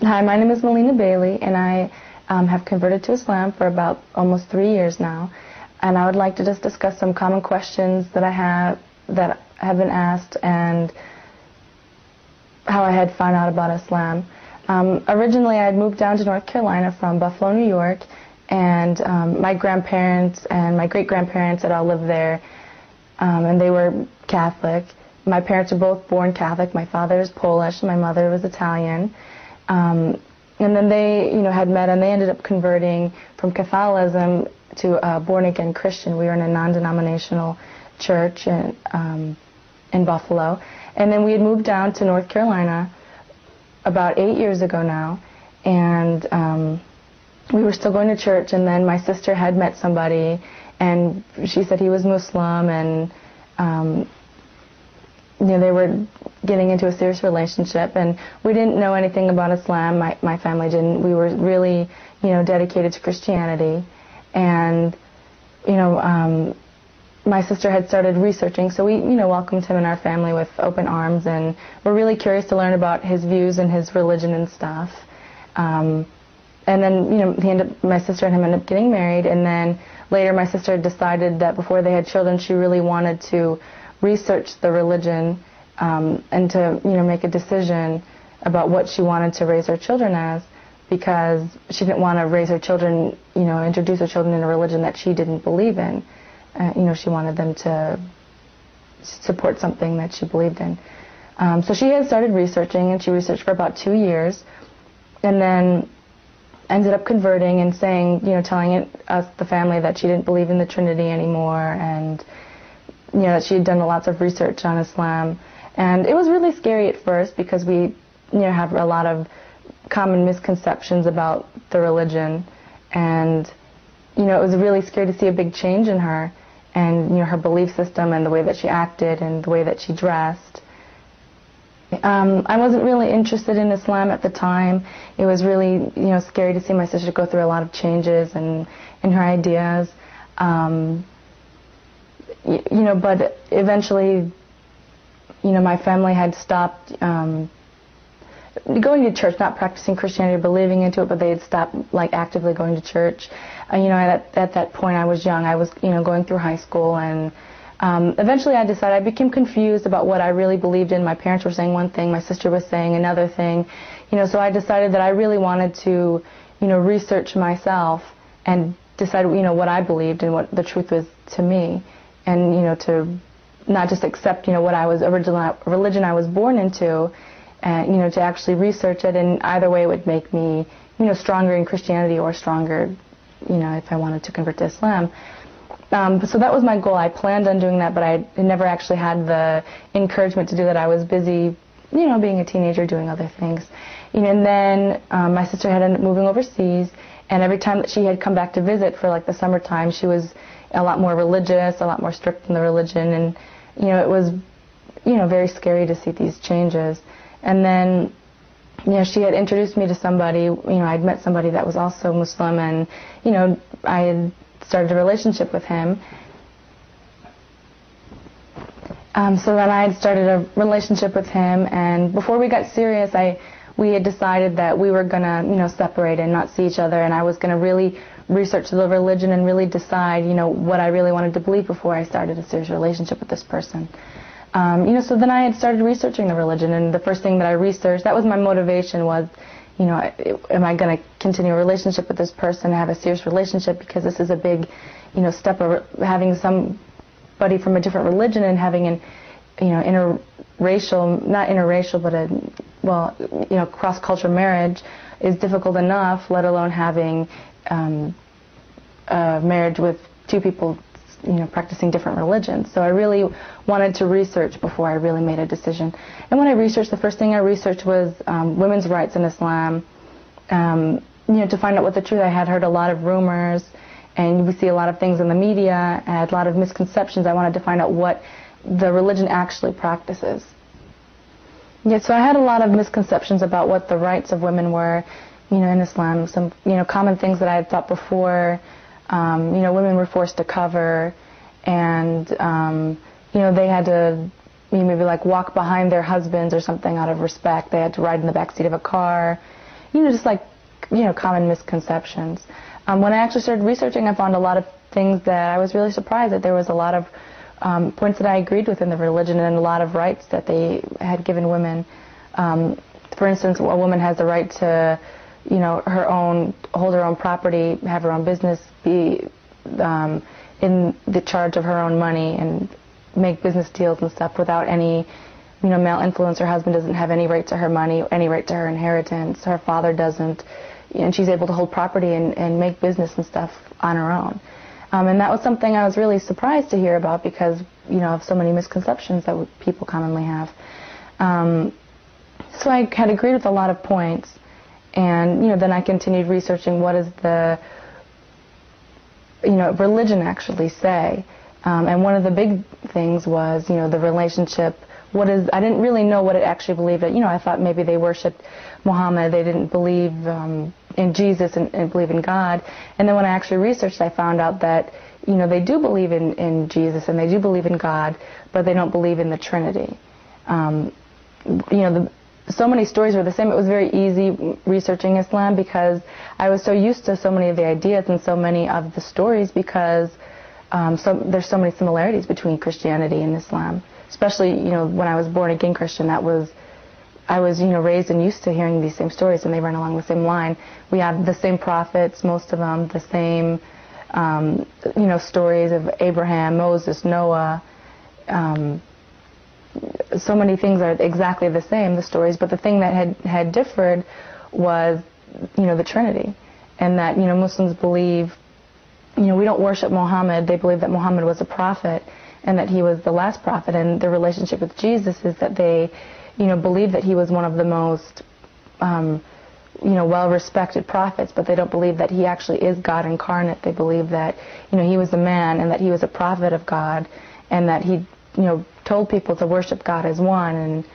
Hi, my name is Melina Bailey, and I have converted to Islam for about almost 3 years now. And I would like to just discuss some common questions that have been asked and how I had found out about Islam. Originally, I had moved down to North Carolina from Buffalo, New York, and my grandparents and my great-grandparents had all lived there, and they were Catholic. My parents were both born Catholic. My father is Polish, my mother was Italian. And then they, had met, and they ended up converting from Catholicism to a born-again Christian. We were in a non-denominational church in Buffalo. And then we had moved down to North Carolina about 8 years ago now, and we were still going to church, and then my sister had met somebody, and she said he was Muslim, and they were getting into a serious relationship, and we didn't know anything about Islam. My family didn't. We were really, dedicated to Christianity, and my sister had started researching, so we, welcomed him in our family with open arms, and we're really curious to learn about his views and his religion and stuff. And then, my sister and him ended up getting married, and then later my sister decided that before they had children, she really wanted to research the religion and to, make a decision about what she wanted to raise her children as, because she didn't want to raise her children, introduce her children in a religion that she didn't believe in. She wanted them to support something that she believed in. So she had started researching, and she researched for about 2 years, and then ended up converting and saying, telling us, the family, that she didn't believe in the Trinity anymore, and that she had done lots of research on Islam. And it was really scary at first because we, have a lot of common misconceptions about the religion, and it was really scary to see a big change in her, and her belief system and the way that she acted and the way that she dressed. I wasn't really interested in Islam at the time. It was really, scary to see my sister go through a lot of changes in her ideas. But eventually, my family had stopped going to church, not practicing Christianity or believing into it, but they had stopped actively going to church. At that point I was young. I was going through high school, and eventually I became confused about what I really believed in. My parents were saying one thing, my sister was saying another thing. So I decided that I really wanted to research myself and decide what I believed and what the truth was to me, and to not just accept what I was religion I was born into, and to actually research it, and either way it would make me stronger in Christianity or stronger if I wanted to convert to Islam. So that was my goal. I planned on doing that, but I never actually had the encouragement to do that. I was busy being a teenager, doing other things. And then my sister had ended up moving overseas, and every time that she had come back to visit for the summertime, she was a lot more religious, a lot more strict in the religion, and it was very scary to see these changes. And then she had introduced me to somebody. I'd met somebody that was also Muslim, and I had started a relationship with him. So then I had started a relationship with him, and before we got serious, we had decided that we were gonna separate and not see each other, and I was gonna really research the religion and really decide what I really wanted to believe before I started a serious relationship with this person. So then I had started researching the religion, and the first thing that I researched, that was my motivation, was am I going to continue a relationship with this person, have a serious relationship, because this is a big step of having somebody from a different religion and having an interracial, not interracial, but cross-cultural marriage is difficult enough, let alone having a marriage with two people practicing different religions. So I really wanted to research before I really made a decision. And when I researched, the first thing I researched was women's rights in Islam. To find out what the truth. I had heard a lot of rumors, and we see a lot of things in the media. I had a lot of misconceptions. I wanted to find out what the religion actually practices. Yeah, so I had a lot of misconceptions about what the rights of women were, in Islam. Some, common things that I had thought before. Women were forced to cover, and they had to maybe walk behind their husbands or something out of respect. They had to ride in the back seat of a car. just like, common misconceptions. When I actually started researching, I found a lot of things that I was really surprised that there was a lot of points that I agreed with in the religion, and a lot of rights that they had given women. For instance, a woman has the right to, hold her own property, have her own business, be in the charge of her own money, and make business deals and stuff without any, male influence. Her husband doesn't have any right to her money, any right to her inheritance. Her father doesn't, and she's able to hold property and make business and stuff on her own. And that was something I was really surprised to hear about because, of so many misconceptions that people commonly have. So I had agreed with a lot of points, and, then I continued researching what does the, religion actually say. And one of the big things was, the relationship. I didn't really know what it actually believed. I thought maybe they worshipped Muhammad. They didn't believe in Jesus and believe in God. And then when I actually researched, I found out that, they do believe in Jesus and they do believe in God, but they don't believe in the Trinity. So many stories were the same. It was very easy researching Islam because I was so used to so many of the ideas and so many of the stories because there's so many similarities between Christianity and Islam. Especially, when I was born again Christian, I was, raised and used to hearing these same stories, and they run along the same line. We have the same prophets, most of them, the same, stories of Abraham, Moses, Noah. So many things are exactly the same, the stories, but the thing that had differed was, the Trinity. And that, Muslims believe, we don't worship Muhammad. They believe that Muhammad was a prophet and that he was the last prophet. And their relationship with Jesus is that they, believe that he was one of the most, well-respected prophets, but they don't believe that he actually is God incarnate. They believe that, he was a man and that he was a prophet of God and that he, told people to worship God as one.